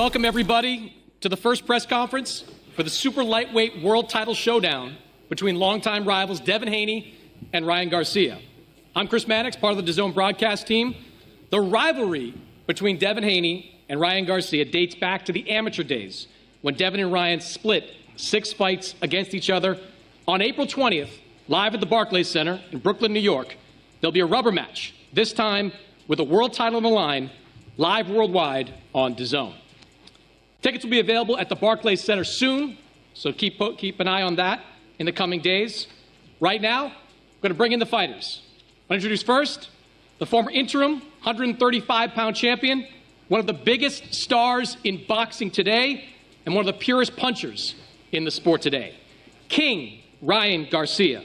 welcome everybody to the first press conference for the super lightweight world title showdown between longtime rivals Devin Haney and Ryan Garcia. I'm Chris Mannix, part of the DAZN broadcast team. The rivalry between Devin Haney and Ryan Garcia dates back to the amateur days when Devin and Ryan split 6 fights against each other. On April 20th, live at the Barclays Center in Brooklyn, New York, there'll be a rubber match, this time with a world title on the line, live worldwide on DAZN. Tickets will be available at the Barclays Center soon, so keep an eye on that in the coming days. Right now, I'm going to bring in the fighters. I'll introduce first the former interim 135-pound champion, one of the biggest stars in boxing today, and one of the purest punchers in the sport today, King Ryan Garcia.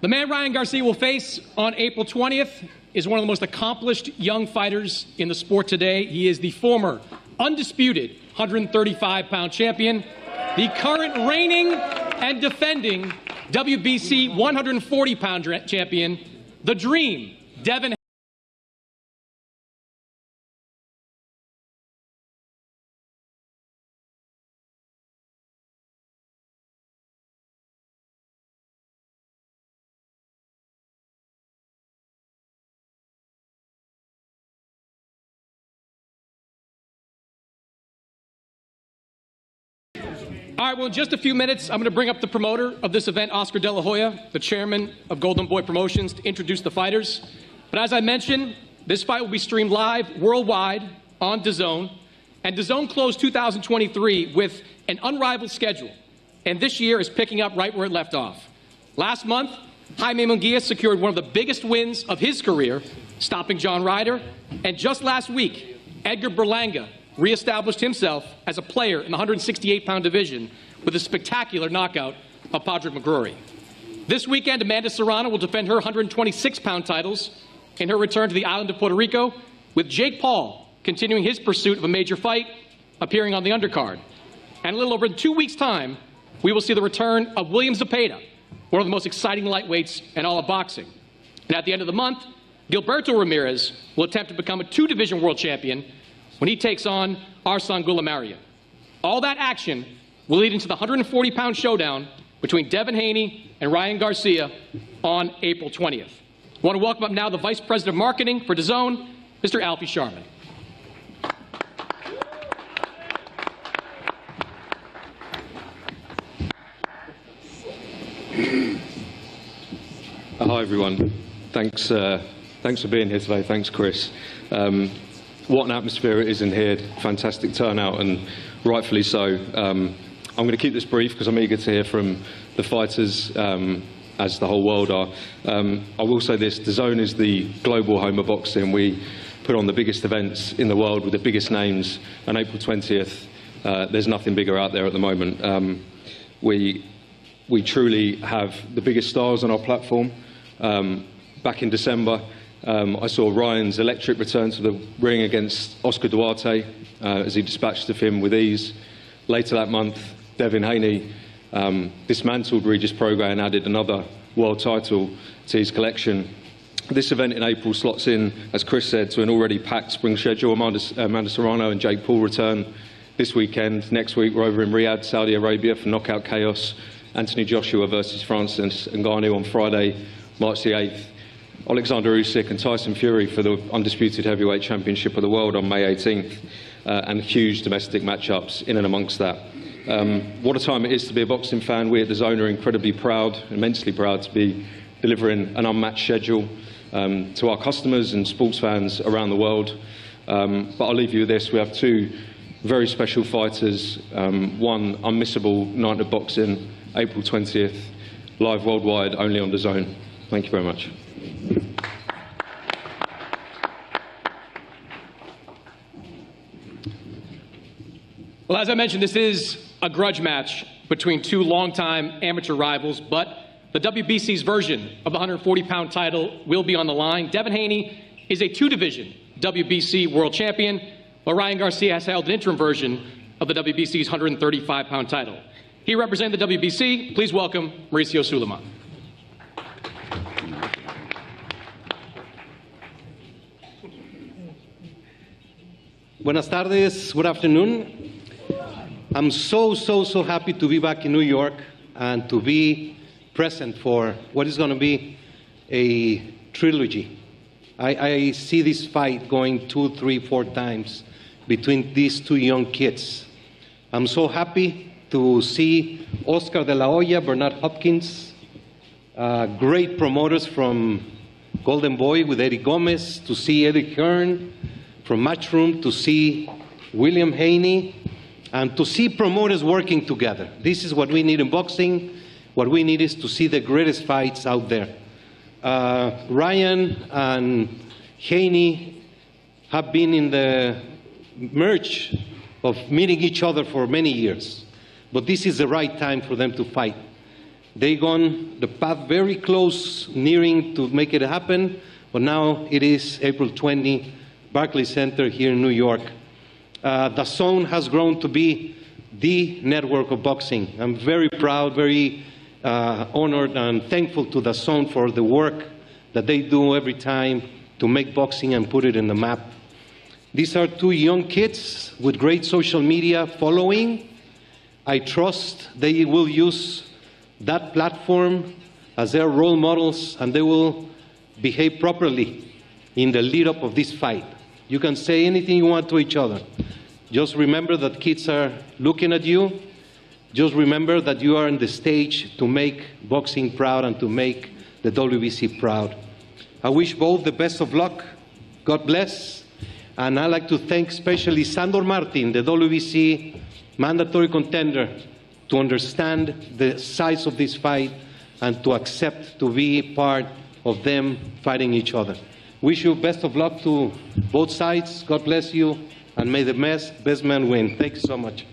The man Ryan Garcia will face on April 20th is one of the most accomplished young fighters in the sport today. He is the former undisputed 135-pound champion, the current reigning and defending WBC 140-pound champion, the Dream, Devin Haney. All right, well, in just a few minutes, I'm going to bring up the promoter of this event, Oscar De La Hoya, the chairman of Golden Boy Promotions, to introduce the fighters. But as I mentioned, this fight will be streamed live worldwide on DAZN. And DAZN closed 2023 with an unrivaled schedule. And this year is picking up right where it left off. Last month, Jaime Munguia secured one of the biggest wins of his career, stopping John Ryder. And just last week, Edgar Berlanga reestablished himself as a player in the 168-pound division with a spectacular knockout of Padraig McCrory. This weekend, Amanda Serrano will defend her 126-pound titles in her return to the island of Puerto Rico, with Jake Paul continuing his pursuit of a major fight, appearing on the undercard. And a little over 2 weeks' time, we will see the return of William Zepeda, one of the most exciting lightweights in all of boxing. And at the end of the month, Gilberto Ramirez will attempt to become a 2-division world champion when he takes on Arslan Gulamaria. All that action will lead into the 140-pound showdown between Devin Haney and Ryan Garcia on April 20th. I want to welcome up now the Vice President of Marketing for DAZN, Mr. Alfie Sharman. Hi everyone. Thanks for being here today. Thanks, Chris. What an atmosphere it is in here. Fantastic turnout, and rightfully so. I'm going to keep this brief because I'm eager to hear from the fighters, as the whole world are. I will say this: DAZN is the global home of boxing. We put on the biggest events in the world with the biggest names. On April 20th, there's nothing bigger out there at the moment. We truly have the biggest stars on our platform. Back in December, I saw Ryan's electric return to the ring against Oscar Duarte as he dispatched of him with ease. Later that month, Devin Haney dismantled Regis Prograis and added another world title to his collection. This event in April slots in, as Chris said, to an already packed spring schedule. Amanda Serrano and Jake Paul return this weekend. Next week, we're over in Riyadh, Saudi Arabia for Knockout Chaos. Anthony Joshua versus Francis Ngannou on Friday, March the 8th. Alexander Usyk and Tyson Fury for the undisputed heavyweight championship of the world on May 18th, and huge domestic matchups in and amongst that. What a time it is to be a boxing fan. We at DAZN are incredibly proud, immensely proud to be delivering an unmatched schedule to our customers and sports fans around the world. But I'll leave you with this. We have two very special fighters, one unmissable night of boxing, April 20th, live worldwide, only on DAZN. Thank you very much. Well, as I mentioned, this is a grudge match between two longtime amateur rivals, but the WBC's version of the 140-pound title will be on the line. Devin Haney is a two-division WBC world champion, while Ryan Garcia has held an interim version of the WBC's 135-pound title. He represented the WBC. Please welcome Mauricio Sulaiman. Buenas tardes, good afternoon. I'm so happy to be back in New York and to be present for what is going to be a trilogy. I see this fight going 2, 3, 4 times between these two young kids. I'm so happy to see Oscar de la Hoya, Bernard Hopkins, great promoters from Golden Boy with Eddie Gomez, to see Eddie Hearn from Matchroom, to see William Haney, and to see promoters working together. This is what we need in boxing. What we need is to see the greatest fights out there. Ryan and Haney have been in the merge of meeting each other for many years, but this is the right time for them to fight. They've gone the path very close, nearing to make it happen, but now it is April 20, Barclays Center here in New York. DAZN has grown to be the network of boxing. I'm very proud, very honored and thankful to DAZN for the work that they do every time to make boxing and put it in the map. These are two young kids with great social media following. I trust they will use that platform as their role models, and they will behave properly in the lead up of this fight. You can say anything you want to each other. Just remember that kids are looking at you. Just remember that you are on the stage to make boxing proud and to make the WBC proud. I wish both the best of luck. God bless. And I'd like to thank especially Sandor Martin, the WBC mandatory contender, to understand the size of this fight and to accept to be part of them fighting each other. Wish you best of luck to both sides. God bless you, and may the best man win. Thank you so much.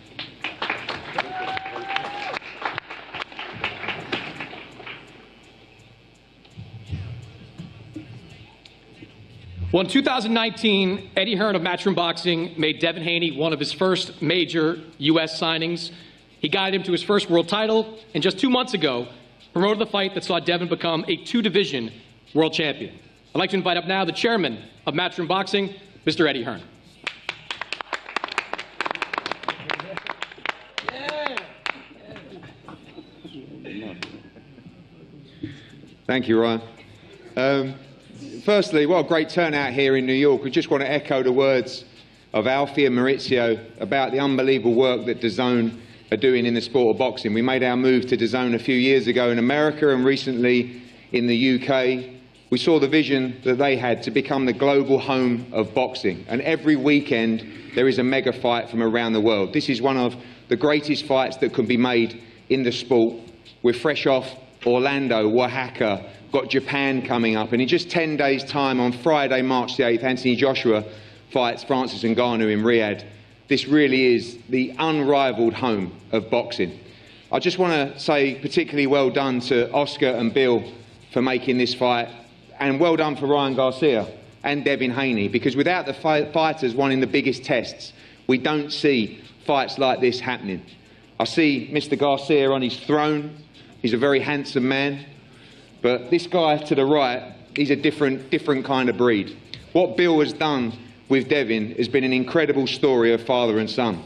Well, in 2019, Eddie Hearn of Matchroom Boxing made Devin Haney one of his first major U.S. signings. He guided him to his first world title, and just 2 months ago, promoted the fight that saw Devin become a two-division world champion. I'd like to invite up now the chairman of Matchroom Boxing, Mr. Eddie Hearn. Thank you, Ryan. Firstly, what a great turnout here in New York. We just want to echo the words of Alfie and Mauricio about the unbelievable work that DAZN are doing in the sport of boxing. We made our move to DAZN a few years ago in America and recently in the UK. We saw the vision that they had to become the global home of boxing. And every weekend there is a mega fight from around the world. This is one of the greatest fights that can be made in the sport. We're fresh off Orlando, Oaxaca, got Japan coming up, and in just 10 days' time, on Friday, March the 8th, Anthony Joshua fights Francis Ngannou in Riyadh. This really is the unrivaled home of boxing. I just want to say particularly well done to Oscar and Bill for making this fight, and well done for Ryan Garcia and Devin Haney, because without the fighters winning the biggest tests, we don't see fights like this happening. I see Mr. Garcia on his throne. He's a very handsome man. But this guy to the right, he's a different kind of breed. What Bill has done with Devin has been an incredible story of father and son.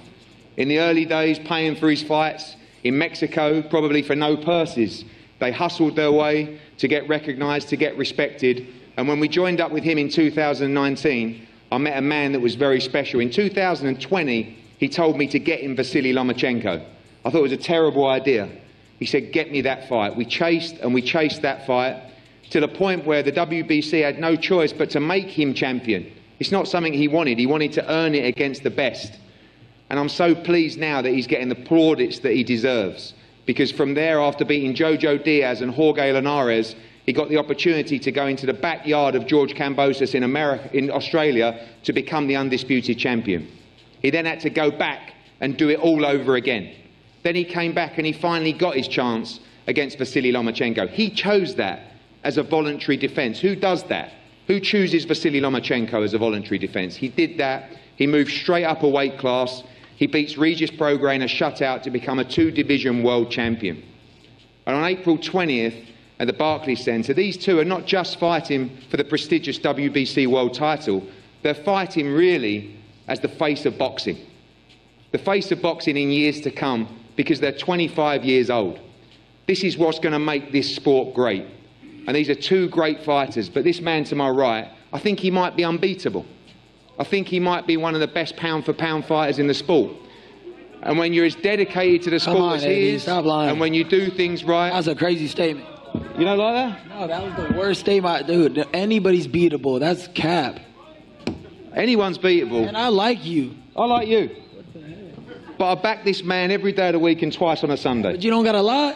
In the early days, paying for his fights in Mexico, probably for no purses. They hustled their way to get recognised, to get respected. And when we joined up with him in 2019, I met a man that was very special. In 2020, he told me to get him Vasily Lomachenko. I thought it was a terrible idea. He said, get me that fight. We chased that fight to the point where the WBC had no choice but to make him champion It's not something he wanted. He wanted to earn it against the best. And I'm so pleased now that he's getting the plaudits that he deserves. Because from there, after beating Jojo Diaz and Jorge Linares, he got the opportunity to go into the backyard of George Kambosos in Australia to become the undisputed champion. He then had to go back and do it all over again. Then he came back and he finally got his chance against Vasily Lomachenko. He chose that as a voluntary defence. Who does that? Who chooses Vasily Lomachenko as a voluntary defence? He did that. He moved straight up a weight class. He beats Regis Prograis in a shutout to become a 2-division world champion. And on April 20th at the Barclays Centre, these two are not just fighting for the prestigious WBC world title, they're fighting really as the face of boxing. The face of boxing in years to come, because they're 25 years old. This is what's going to make this sport great. And these are two great fighters, but this man to my right, I think he might be unbeatable. I think he might be one of the best pound-for-pound fighters in the sport. And when you're as dedicated to the sport as he is, and when you do things right... That's a crazy statement. You don't like that? No, that was the worst statement. Dude, anybody's beatable. That's cap. Anyone's beatable. And I like you. I like you. But I back this man every day of the week and twice on a Sunday. But you don't got to lie?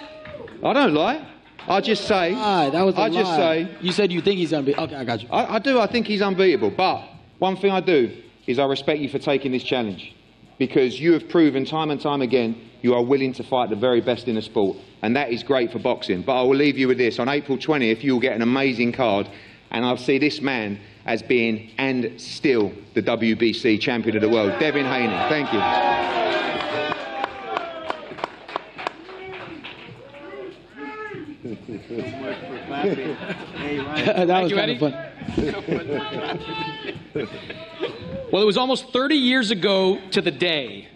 I don't lie. I just say... That was a lie. just say... You said you think he's unbeatable. Okay, I got you. I do. I think he's unbeatable. But one thing I do is I respect you for taking this challenge, because you have proven time and time again you are willing to fight the very best in the sport, and that is great for boxing. But I will leave you with this. On April 20th, you will get an amazing card, and I'll see this man as being, and still, the WBC champion of the world, Devin Haney. Thank you. That was kind of fun. Well, it was almost 30 years ago to the day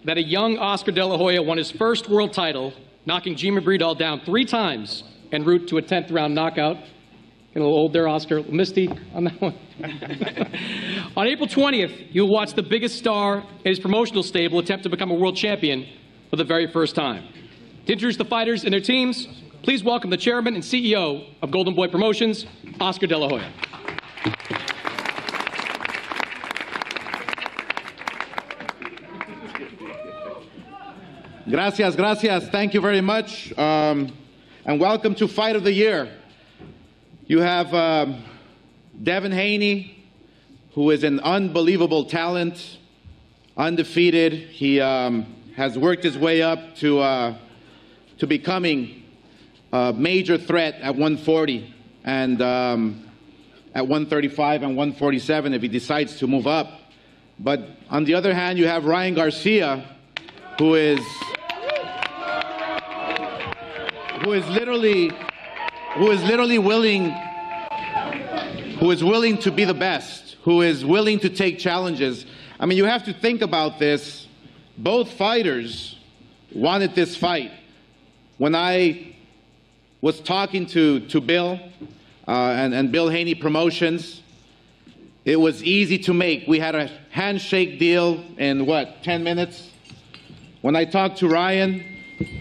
that a young Oscar De La Hoya won his first world title, knocking Jimmy Breedall down 3 times en route to a 10th round knockout. Getting a little old there, Oscar. Misty on that one. On April 20th, you'll watch the biggest star in his promotional stable attempt to become a world champion for the very first time. To introduce the fighters and their teams, please welcome the chairman and CEO of Golden Boy Promotions, Oscar De La Hoya. Gracias, gracias. Thank you very much. And welcome to Fight of the Year. You have Devin Haney, who is an unbelievable talent, undefeated. He has worked his way up to becoming a major threat at 140 and at 135 and 147 if he decides to move up. But on the other hand, you have Ryan Garcia, who is literally willing to be the best, who is willing to take challenges. I mean, you have to think about this. Both fighters wanted this fight. When I was talking to Bill and Bill Haney Promotions, it was easy to make. We had a handshake deal in, 10 minutes? When I talked to Ryan,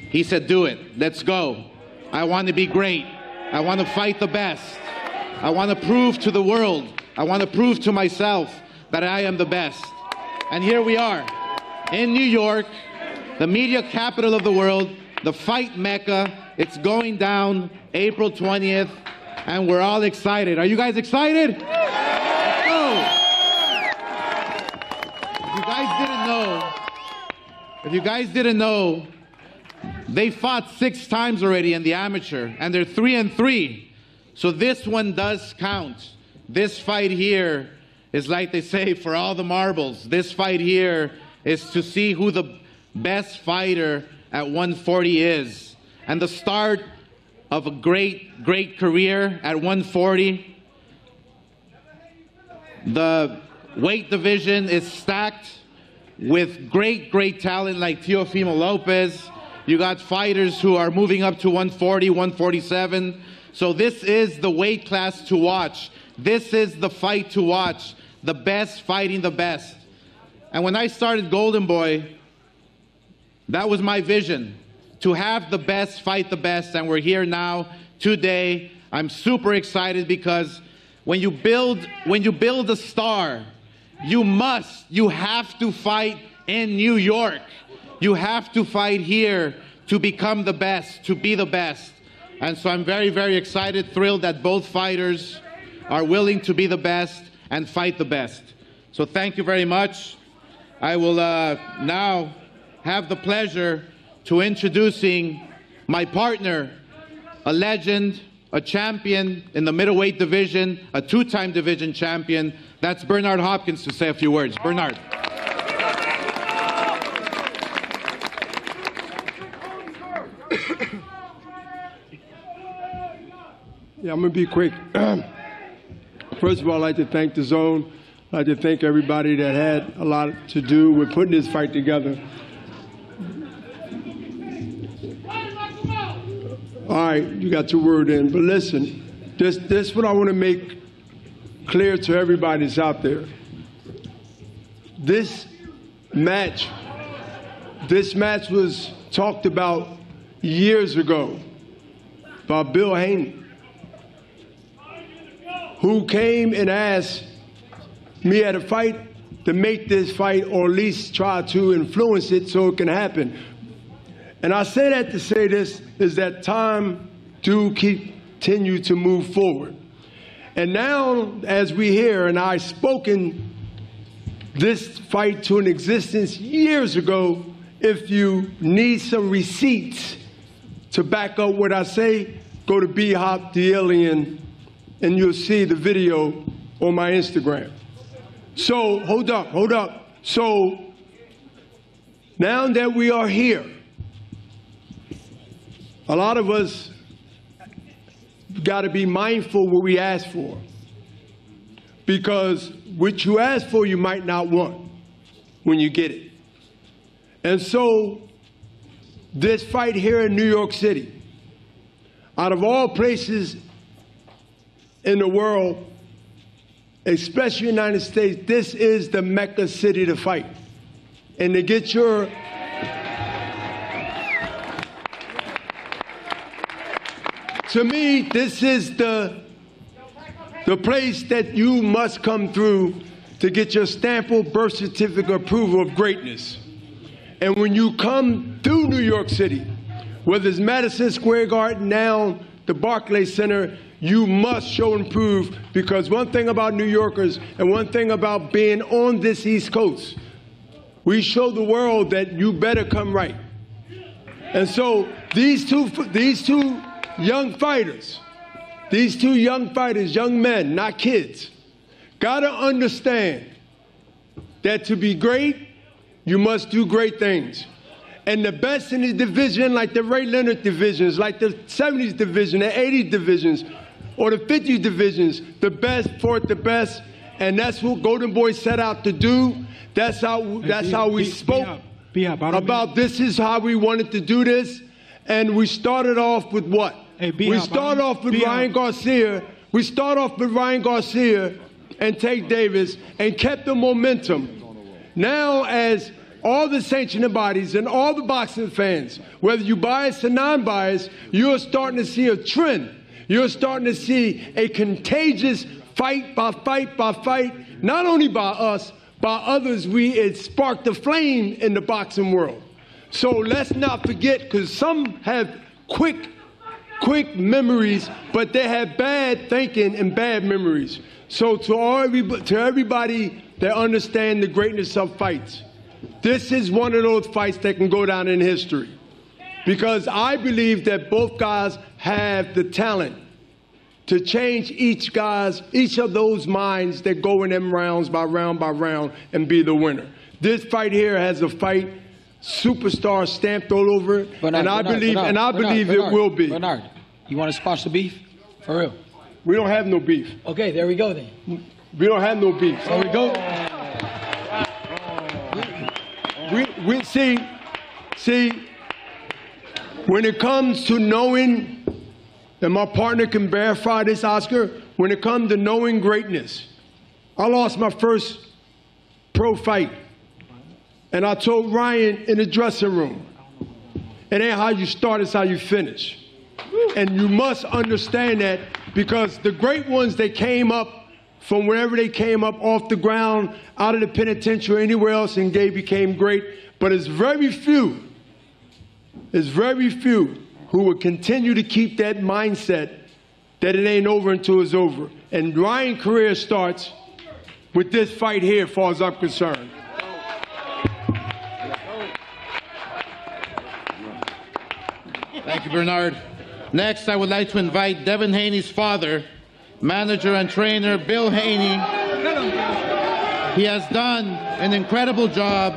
he said, do it. Let's go. I want to be great. I want to fight the best. I want to prove to the world. I want to prove to myself that I am the best. And here we are in New York, the media capital of the world, the fight mecca. It's going down April 20th, and we're all excited. Are you guys excited? Oh. If you guys didn't know, they fought 6 times already in the amateur, and they're 3-3. So this one does count. This fight here is, like they say, for all the marbles. This fight here is to see who the best fighter at 140 is. And the start of a great, great career at 140. The weight division is stacked with great, great talent like Teofimo Lopez. You got fighters who are moving up to 140, 147. So this is the weight class to watch. This is the fight to watch. The best fighting the best. And when I started Golden Boy, that was my vision, to have the best fight the best. And we're here now today. I'm super excited because when you build a star you have to fight in New York. You have to fight here to become the best, to be the best. And so I'm very, very excited, thrilled that both fighters are willing to be the best and fight the best. So thank you very much. I will now have the pleasure to introducing my partner, a legend, a champion in the middleweight division, a two-time division champion. That's Bernard Hopkins to say a few words. Bernard. Yeah, I'm going to be quick. First of all, I'd like to thank DAZN. I'd like to thank everybody that had a lot to do with putting this fight together. All right, you got your word in. But listen, this is what I want to make clear to everybody that's out there. This match was talked about years ago by Bill Haney, who came and asked me at a fight to make this fight, or at least try to influence it so it can happen. And I say that to say this, is that time do continue to move forward. And now, as we hear, and I spoken this fight to an existence years ago, if you need some receipts to back up what I say, go to B-Hop the Alien, and you'll see the video on my Instagram. So, hold up. So, now that we are here, a lot of us got to be mindful what we ask for. Because what you ask for, you might not want when you get it. And so, this fight here in New York City, out of all places in the world, especially the United States, this is the Mecca city to fight. And to get your to me, this is the place that you must come through to get your stamp or birth certificate approval of greatness. And when you come through New York City, whether it's Madison Square Garden, now the Barclays Center, you must show and prove, because one thing about New Yorkers and one thing about being on this East Coast, we show the world that you better come right. And so these two young fighters, young men, not kids, gotta understand that to be great, you must do great things. And the best in the division, like the Ray Leonard divisions, like the 70s division, the 80s divisions, or the 50s divisions, the best fought the best, and that's what Golden Boy set out to do. That's how we spoke about this is how we wanted to do this. And we started off with what? We started off with Ryan Garcia. We started off with Ryan Garcia and Tank Davis and kept the momentum. Now, as all the sanctioning bodies and all the boxing fans, whether you biased or non-biased, you're starting to see a trend. You're starting to see a contagious fight by fight by fight, not only by us, by others. It sparked a flame in the boxing world. So let's not forget, because some have quick memories, but they have bad thinking and bad memories. So to everybody that understand the greatness of fights, this is one of those fights that can go down in history. Because I believe that both guys have the talent to change each of those minds that go in them rounds by round and be the winner. This fight here has a fight superstar stamped all over it, and I believe it will be. Bernard, you want to squash the beef? For real? We don't have no beef. Okay, there we go then. We don't have no beef. There we go. We see, when it comes to knowing, and my partner can verify this, Oscar, when it comes to knowing greatness, I lost my first pro fight, and I told Ryan in the dressing room, it ain't how you start, it's how you finish. And you must understand that, because the great ones that came up from wherever they came up off the ground, out of the penitentiary, anywhere else, and they became great. But it's very few who will continue to keep that mindset that it ain't over until it's over. And Ryan's career starts with this fight here, as far as I'm concerned. Thank you, Bernard. Next, I would like to invite Devin Haney's father, manager and trainer Bill Haney. He has done an incredible job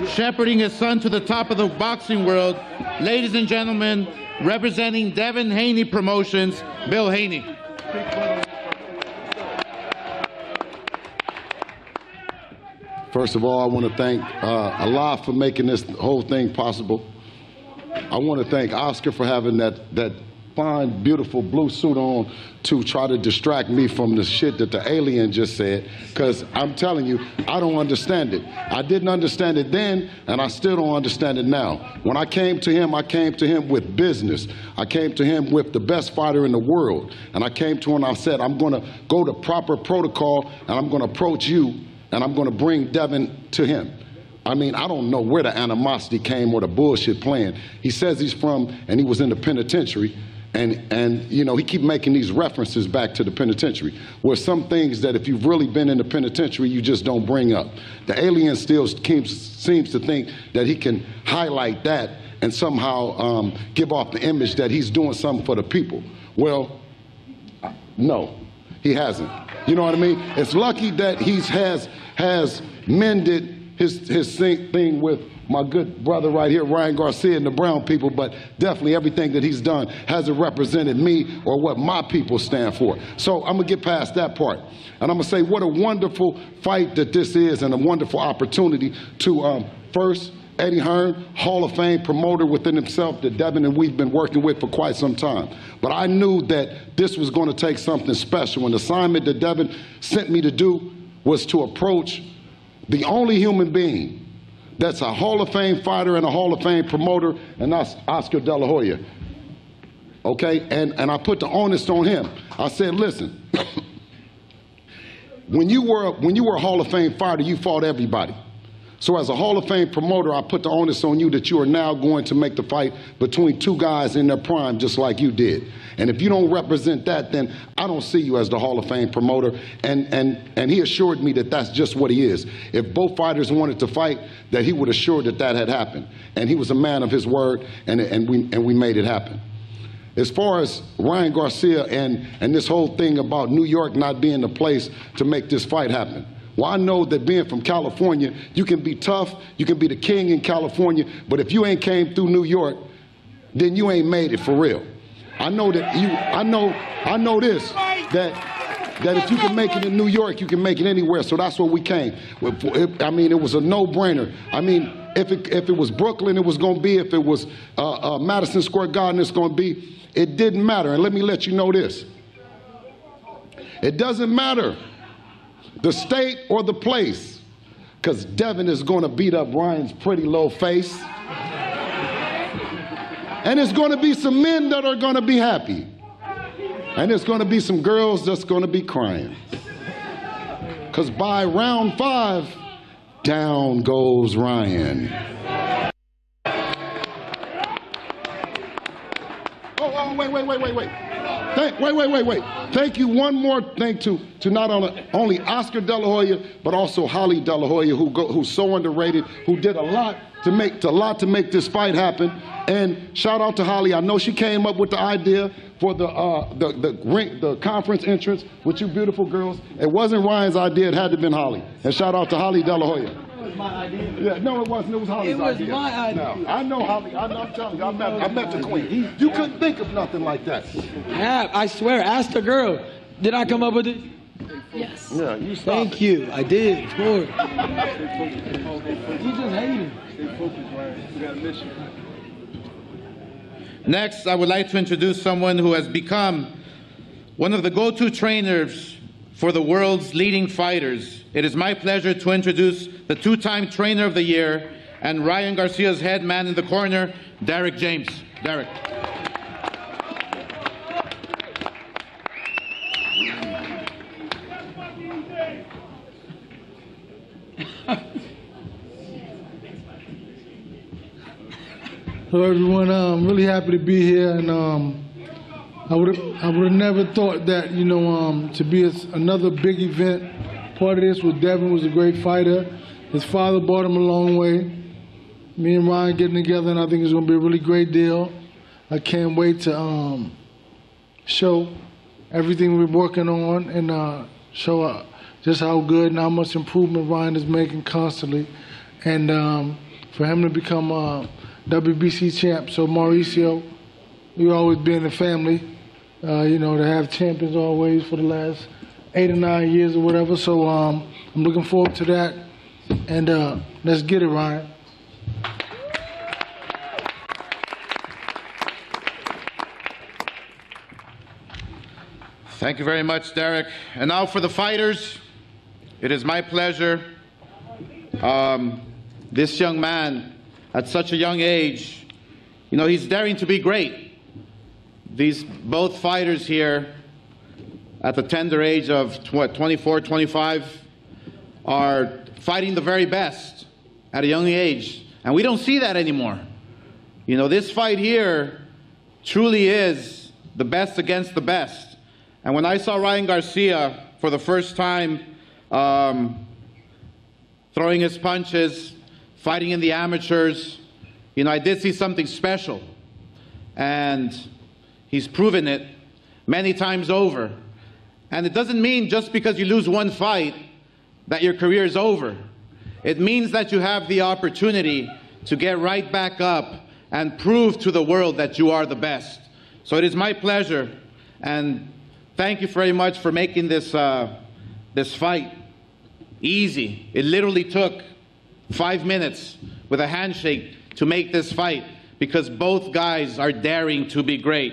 shepherding his son to the top of the boxing world. Ladies and gentlemen, representing Devin Haney Promotions, Bill Haney. First of all, I want to thank Allah for making this whole thing possible. I want to thank Oscar for having that fine, beautiful blue suit on to try to distract me from the shit that the alien just said, because I'm telling you, I don't understand it. I didn't understand it then, and I still don't understand it now. When I came to him with business. I came to him with the best fighter in the world, and I came to him and I said, I'm going to go to proper protocol, and I'm going to approach you, and I'm going to bring Devin to him. I mean, I don't know where the animosity came or the bullshit plan. He says he's from, and he was in the penitentiary, and you know, he keep making these references back to the penitentiary, where some things that if you've really been in the penitentiary, you just don't bring up. The alien still seems to think that he can highlight that and somehow give off the image that he's doing something for the people. Well, no, he hasn't. You know what I mean? It's lucky that he has mended his thing with my good brother right here, Ryan Garcia, and the brown people, but definitely everything that he's done hasn't represented me or what my people stand for. So I'm gonna get past that part. And I'm gonna say what a wonderful fight that this is, and a wonderful opportunity to first, Eddie Hearn, Hall of Fame promoter within himself that Devin and we've been working with for quite some time. But I knew that this was gonna take something special. And the assignment that Devin sent me to do was to approach the only human being that's a Hall of Fame fighter and a Hall of Fame promoter, and that's Oscar De La Hoya. Okay, and I put the onus on him. I said, listen, when you were a Hall of Fame fighter, you fought everybody. So as a Hall of Fame promoter, I put the onus on you that you are now going to make the fight between two guys in their prime, just like you did. And if you don't represent that, then I don't see you as the Hall of Fame promoter. And he assured me that that's just what he is. If both fighters wanted to fight, that he would assure that that had happened. And he was a man of his word, and we made it happen. As far as Ryan Garcia and this whole thing about New York not being the place to make this fight happen. Well, I know that being from California, you can be tough, you can be the king in California, but if you ain't came through New York, then you ain't made it for real. I know that I know this, that if you can make it in New York, you can make it anywhere. So that's where we came. I mean, it was a no-brainer. I mean, if it was Brooklyn, it was going to be. If it was Madison Square Garden, it's going to be. It didn't matter. And let me let you know this. It doesn't matter the state or the place, because Devin is going to beat up Ryan's pretty little face. And there's going to be some men that are going to be happy. And there's going to be some girls that's going to be crying. Because by round 5, down goes Ryan. Wait. Thank you. One more thing to not only Oscar De La Hoya, but also Holly De La Hoya, who's so underrated, who did a lot to make this fight happen. And shout out to Holly. I know she came up with the idea for the conference entrance with you beautiful girls. It wasn't Ryan's idea. It had to have been Holly. And shout out to Holly De La Hoya. It was my idea. Yeah, no, it wasn't. It was Holly's idea. It was my idea. No, I know Holly. I'm telling you, I met the queen. You couldn't think of nothing like that. I swear, ask the girl. Did I come up with it? Yes. Yeah, you stopped. Thank you. I did, of course. You just hated. Stay focused, Ryan. We got a mission. Next, I would like to introduce someone who has become one of the go-to trainers for the world's leading fighters. It is my pleasure to introduce the two-time Trainer of the Year and Ryan Garcia's head man in the corner, Derek James. Derek. Hello, everyone. I'm really happy to be here, and I would have never thought that, you know, to be another big event. Part of this was Devin was a great fighter. His father brought him a long way. Me and Ryan getting together, and I think it's going to be a really great deal. I can't wait to show everything we're working on and show just how good and how much improvement Ryan is making constantly, and for him to become WBC champ. So Mauricio, you always been in the family, you know, to have champions always for the last 8 or 9 years or whatever. So I'm looking forward to that, and let's get it, Ryan. Thank you very much, Derek. And now for the fighters, it is my pleasure. This young man, at such a young age, you know, he's daring to be great. These both fighters here, at the tender age of 24, 25, are fighting the very best at a young age. And we don't see that anymore. You know, this fight here truly is the best against the best. And when I saw Ryan Garcia for the first time throwing his punches, fighting in the amateurs, you know, I did see something special. And he's proven it many times over. And it doesn't mean just because you lose one fight that your career is over. It means that you have the opportunity to get right back up and prove to the world that you are the best. So it is my pleasure, and thank you very much for making this this fight easy. It literally took 5 minutes with a handshake to make this fight, because both guys are daring to be great.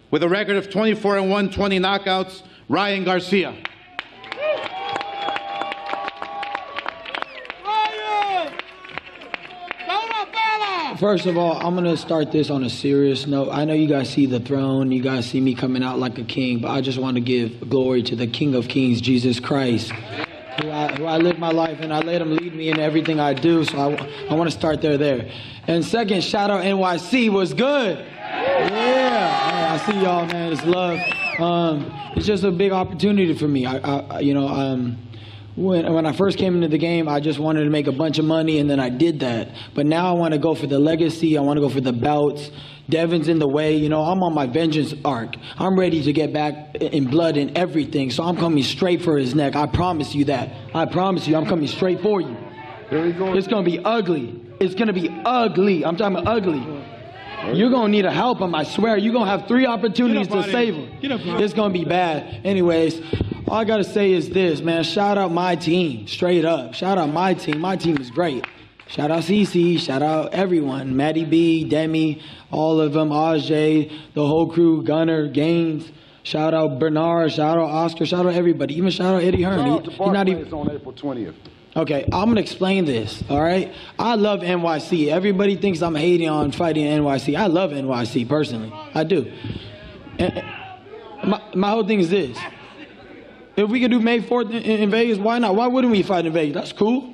With a record of 24-1, 20 knockouts, Ryan Garcia. First of all, I'm going to start this on a serious note. I know you guys see the throne. You guys see me coming out like a king, but I just want to give glory to the King of Kings, Jesus Christ, who I live my life, and I let him lead me in everything I do. So I want to start there. And second, shout out NYC was good. Yeah, man, I see y'all, man. It's love. It's just a big opportunity for me. When I first came into the game, I just wanted to make a bunch of money, and then I did that. But now I want to go for the legacy. I want to go for the belts. Devin's in the way. You know, I'm on my vengeance arc. I'm ready to get back in blood and everything. So I'm coming straight for his neck. I promise you that. I promise you, I'm coming straight for you. There you go. It's going to be ugly. It's going to be ugly. I'm talking about ugly. You're going to need a help him, I swear. You're going to have 3 opportunities to save him. It's going to be bad. Anyways, all I got to say is this, man. Shout out my team, straight up. Shout out my team. My team is great. Shout out CC. Shout out everyone. Matty B, Demi, all of them, Ajay, the whole crew, Gunner, Gaines. Shout out Bernard. Shout out Oscar. Shout out everybody. Even shout out Eddie Hearn. He's not even on April 20th. Okay, I'm going to explain this, all right? I love NYC. Everybody thinks I'm hating on fighting in NYC. I love NYC, personally. I do. And my whole thing is this. If we could do May 4th in Vegas, why not? Why wouldn't we fight in Vegas? That's cool.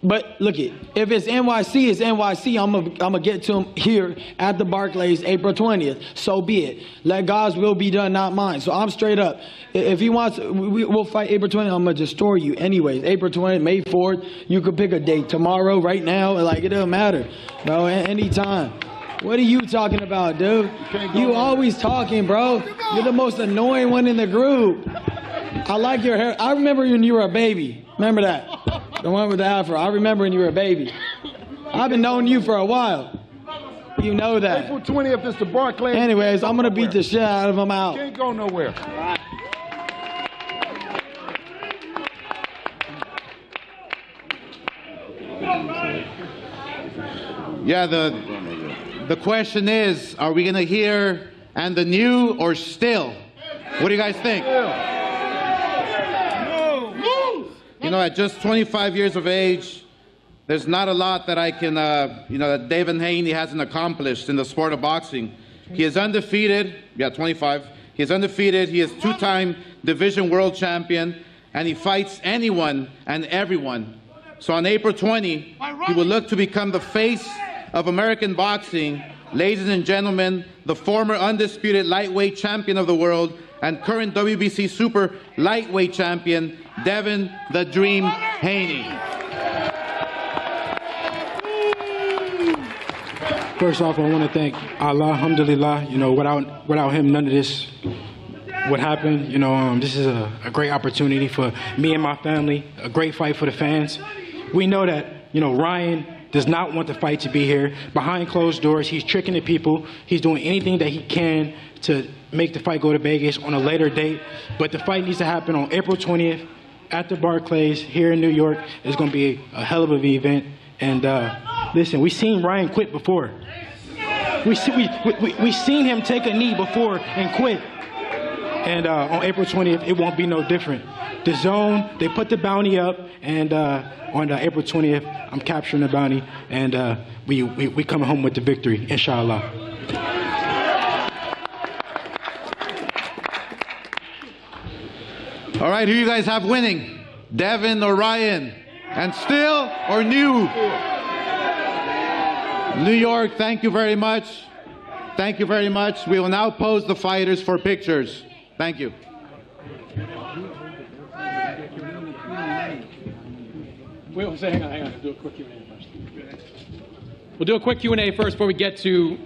But look it, if it's NYC, it's NYC. I'm gonna get to him here at the Barclays, April 20th. So be it. Let God's will be done, not mine. So I'm straight up. If he wants, we'll fight April 20th. I'm gonna destroy you. Anyways, April 20th, May 4th. You could pick a date tomorrow, right now. Like, it doesn't matter, bro. Anytime. What are you talking about, dude? You always talking, bro. You're the most annoying one in the group. I like your hair. I remember when you were a baby. Remember that? The one with the afro. I remember when you were a baby. I've been knowing you for a while. You know that. April 20th is the Barclays. Anyways, I'm going to beat the shit out of him out. Can't go nowhere. Yeah, the question is, are we going to hear and the new or still? What do you guys think? You know, at just 25 years of age, there's not a lot that I can, that Devin Haney hasn't accomplished in the sport of boxing. He is undefeated. Yeah, 25. He is undefeated. He is 2-time division world champion. and he fights anyone and everyone. So on April 20, he will look to become the face of American boxing. Ladies and gentlemen, the former undisputed lightweight champion of the world and current WBC super lightweight champion, Devin "The Dream" Haney. First off, I want to thank Allah, alhamdulillah. You know, without him, none of this would happen. You know, this is a great opportunity for me and my family, a great fight for the fans. We know that, you know, Ryan does not want the fight to be here. Behind closed doors, he's tricking the people. He's doing anything that he can to make the fight go to Vegas on a later date. But the fight needs to happen on April 20th at the Barclays here in New York. It's going to be a hell of an event. And listen, we've seen Ryan quit before. We seen him take a knee before and quit. And on April 20th, it won't be no different. DAZN, they put the bounty up, and on April 20th, I'm capturing the bounty, and we coming home with the victory, inshallah. All right, who you guys have winning? Devin or Ryan? And still or new? New York, thank you very much. Thank you very much. We will now pose the fighters for pictures. Thank you. Wait, hang on. Do a quick Q&A first. We'll do a quick Q&A first before we get to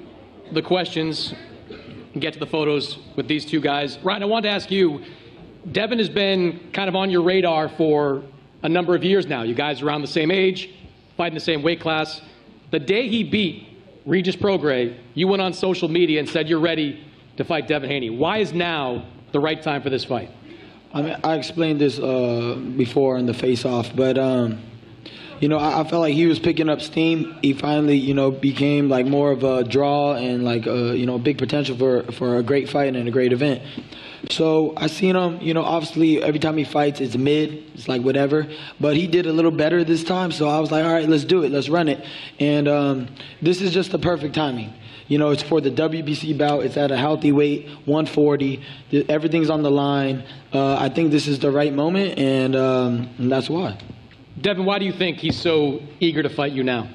the questions and get to the photos with these two guys. Ryan, I wanted to ask you, Devin has been kind of on your radar for a number of years now. You guys are around the same age, fighting the same weight class. The day he beat Regis Prograis, you went on social media and said you're ready to fight Devin Haney. Why is now the right time for this fight? I mean, I explained this before in the face-off, but you know, I felt like he was picking up steam. He finally, you know, became like more of a draw and like you know, big potential for a great fight and a great event. So I seen him, you know, obviously every time he fights, it's mid, it's like whatever. But he did a little better this time, so I was like, all right, let's do it, let's run it. And this is just the perfect timing. You know, it's for the WBC bout. It's at a healthy weight, 140. Everything's on the line. I think this is the right moment, and that's why. Devin, why do you think he's so eager to fight you now?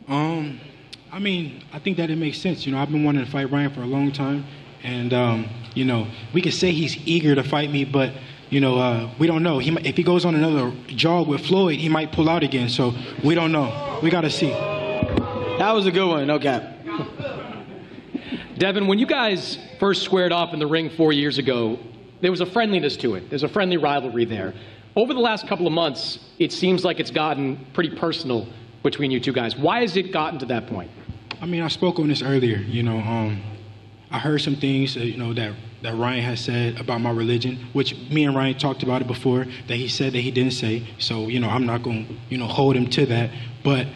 I mean, I think that it makes sense. You know, I've been wanting to fight Ryan for a long time. And, you know, we could say he's eager to fight me, but, you know, we don't know. If he goes on another jog with Floyd, he might pull out again. So we don't know. We got to see. That was a good one. No cap. Devin, when you guys first squared off in the ring 4 years ago, there was a friendliness to it. There's a friendly rivalry there. Over the last couple of months, it seems like it's gotten pretty personal between you two guys. Why has it gotten to that point? I mean, I spoke on this earlier. You know, I heard some things, you know, that Ryan has said about my religion, which me and Ryan talked about it before, that he said that he didn't say. So, you know, I'm not going to, you know, hold him to that. But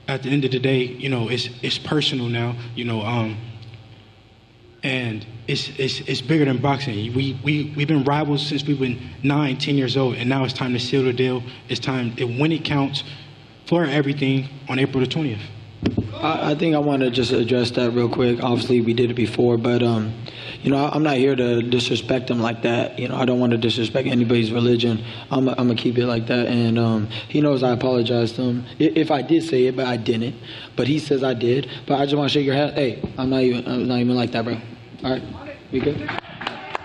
at the end of the day, you know, it's personal now, you know, and it's bigger than boxing. We've been rivals since we were 9, 10 years old, and now it's time to seal the deal. It's time, when it counts, for everything on April the 20th. I think I want to just address that real quick. Obviously, we did it before, but you know, I'm not here to disrespect him like that. You know, I don't want to disrespect anybody's religion. I'm gonna keep it like that, and he knows I apologize to him if I did say it, but I didn't. But he says I did. But I just want to shake your hand. Hey, I'm not even like that, bro. All right, we good?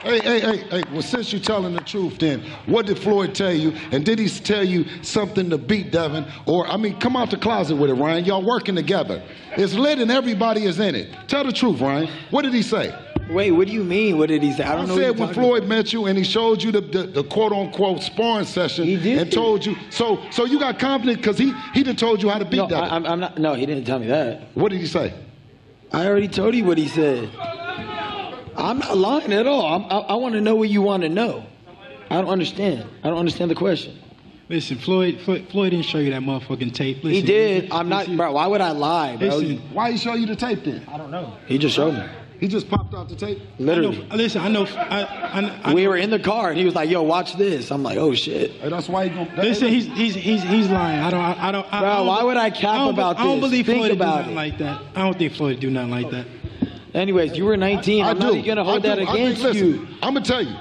Hey, well, since you're telling the truth, then, what did Floyd tell you? And did he tell you something to beat Devin? Or, I mean, come out the closet with it, Ryan. Y'all working together. It's lit and everybody is in it. Tell the truth, Ryan. What did he say? Wait, what do you mean? What did he say? I don't know. He said when Floyd met you and he showed you the quote-unquote sparring session. He did. And told you. So you got confident because he done told you how to beat Devin. I'm not. No, he didn't tell me that. What did he say? I already told you what he said. I'm not lying at all. I want to know what you want to know. I don't understand. I don't understand the question. Listen, Floyd didn't show you that motherfucking tape. Listen, he did. I'm not, bro. Why would I lie, bro? Listen, why he show you the tape then? I don't know. He just showed me. He just popped out the tape? Literally. I know. We were in the car and he was like, "Yo, watch this." I'm like, "Oh shit." Hey, that's why he gonna. Listen, he's lying. I don't. Bro, why would I cap about this? I don't believe Think Floyd do about nothing it. like that. I don't think Floyd do nothing like that. Anyways, you were 19. I'm not even gonna hold that against you. Listen, I'm gonna tell you.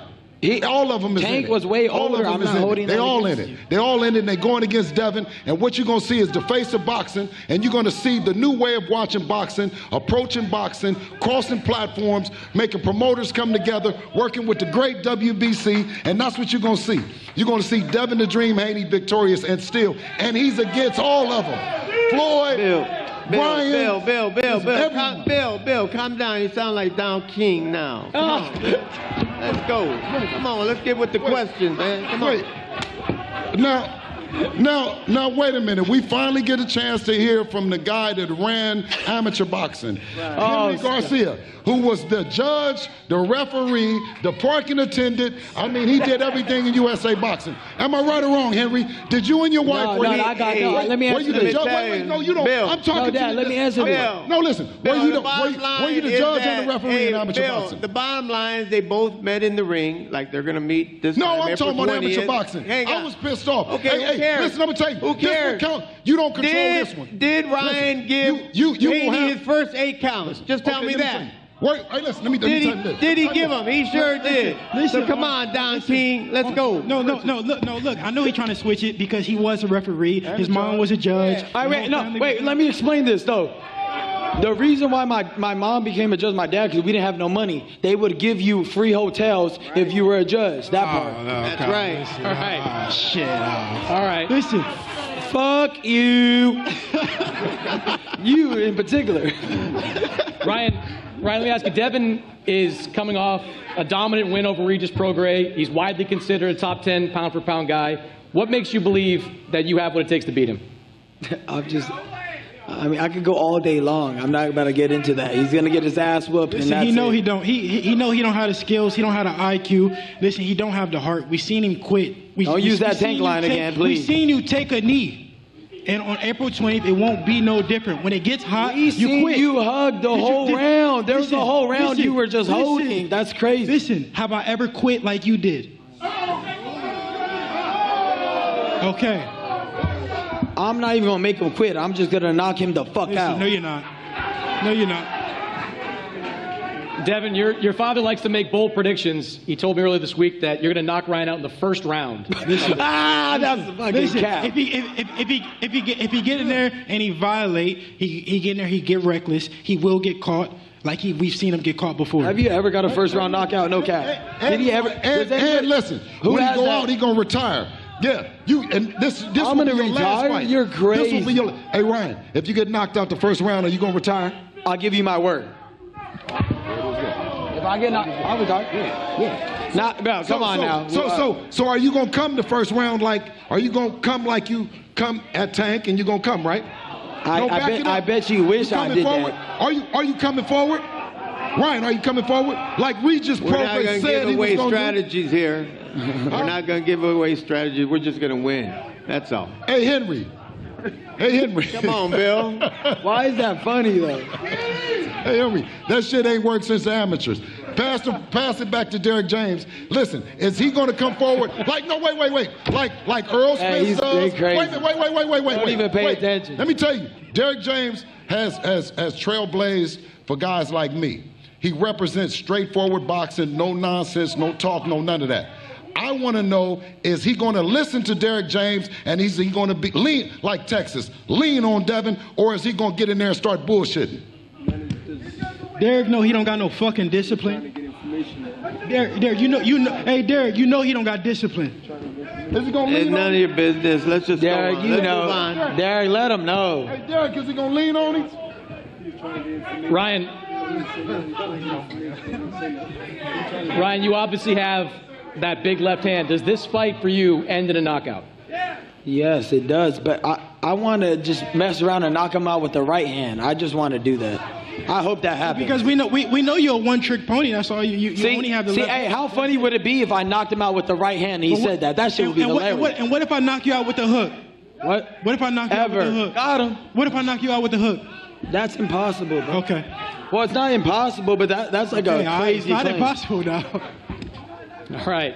All of them is Tank in it. was way All older. of them I'm is not in it. holding They that all in against it. you. They're all in it, and they're going against Devin. And what you're going to see is the face of boxing, and you're going to see the new way of watching boxing, approaching boxing, crossing platforms, making promoters come together, working with the great WBC, and that's what you're going to see. You're going to see Devin the Dream Haney victorious and still, and he's against all of them. Floyd, Ryan, Bill, calm down. You sound like Don King now. Come on. Let's go. Come on, let's get with the questions, man. Come on. Now, wait a minute. We finally get a chance to hear from the guy that ran amateur boxing, Ryan Garcia, who was the judge, the referee, the parking attendant. I mean, he did everything in USA boxing. Am I right or wrong, Henry? Did you and your wife? No, I got no. Let me answer this. Wait, no, you don't. Bill. I'm talking No, to Dad, you. let me answer this. No, listen. Were you the judge and the referee in amateur Bill, boxing? the bottom line is they both met in the ring, like they're going to meet this No, time, I'm April talking about 20th. amateur boxing. Hang I on. was pissed off. Okay, hey, who hey, cares? listen, I'm gonna tell you. Who cares? This one count. You don't control this one. Did Ryan give you Haney will have- his first 8 counts? Just tell Okay, me let that. tell you. Wait, hey, listen, let me tell you this. Did he give him? He sure did. So come on, Don King, let's go. No, look. I know he's trying to switch it because he was a referee. His mom was a judge. All right, let me explain this though. The reason why my mom became a judge, my dad, because we didn't have no money. They would give you free hotels if you were a judge. That part. That's right. All right. Shit. All right. Listen, fuck you. You in particular. Ryan, let me ask you. Devin is coming off a dominant win over Regis Prograis. He's widely considered a top 10 pound-for-pound guy. What makes you believe that you have what it takes to beat him? I mean, I could go all day long. I'm not about to get into that. He's gonna get his ass whooped. Listen, and he know it. he don't. He know he don't have the skills. He don't have the IQ. Listen, he don't have the heart. We seen him quit. Don't use that tank line again, please. We seen you take a knee, and on April 20th, it won't be no different. When it gets hot, We you seen quit. you hug the whole round. There was a whole round listen, you were just holding. That's crazy. Listen, have I ever quit like you did? Okay. I'm not even gonna make him quit. I'm just gonna knock him the fuck out. No, you're not. No, you're not. Devin, your father likes to make bold predictions. He told me earlier this week that you're going to knock Ryan out in the first round. That's a fucking cap. If he get in there and he violate, he get in there, he get reckless, he will get caught. Like we've seen him get caught before. Have you ever got a first round knockout? No cap. Did he ever? And listen, Who when he has go that? out, he gonna retire. Yeah, this I'm will be gonna your last retire? fight. You're This will be crazy. hey Ryan, if you get knocked out the first round, are you gonna retire? I'll give you my word. If I get knocked, I'll retire. Yeah. Not, bro, come on now. So are you gonna come the first round like? Are you gonna come like you come at Tank and you gonna come right? I bet you wish I did forward? that. Are you coming forward? Ryan, are you coming forward? Like Regis We're not Prograis going to said give he was away gonna do? strategies here. We're not going to give away strategies. We're just going to win. That's all. Hey Henry. Come on, Bill. Why is that funny though? Hey Henry, that shit ain't worked since the amateurs. Pass it back to Derek James. Listen, is he going to come forward? Like, no, wait. Like Earl Spence does. Crazy. Wait. Don't even pay attention. Let me tell you, Derek James has trailblazed for guys like me. He represents straightforward boxing, no nonsense, no talk, no none of that. I want to know, is he going to listen to Derek James and is he going to be lean like Texas, lean on Devin, or is he going to get in there and start bullshitting? Derek, no, he don't got no fucking discipline. Derek, you know, hey, Derek, you know he don't got discipline. Is he going to It's lean none on of your business. Let's just Derek, go on. you Let's know. move on. Derek, let him know. Hey, Derek, is he going to lean on him? Ryan, you obviously have that big left hand. Does this fight for you end in a knockout? Yes, it does. But I want to just mess around and knock him out with the right hand. I just want to do that. I hope that happens. Because we know you're a one-trick pony. That's all you only have the left. Hey, how funny would it be if I knocked him out with the right hand and he said that? That shit would be hilarious. And what if I knock you out with the hook? What? What if I knock you out with the hook? Got him. What if I knock you out with the hook? That's impossible, bro. Okay. Well, it's not impossible, but that's like a crazy It's not claim. impossible now. All right.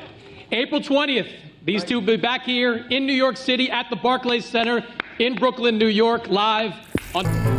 April 20th, these two will be back here in New York City at the Barclays Center in Brooklyn, New York, live on...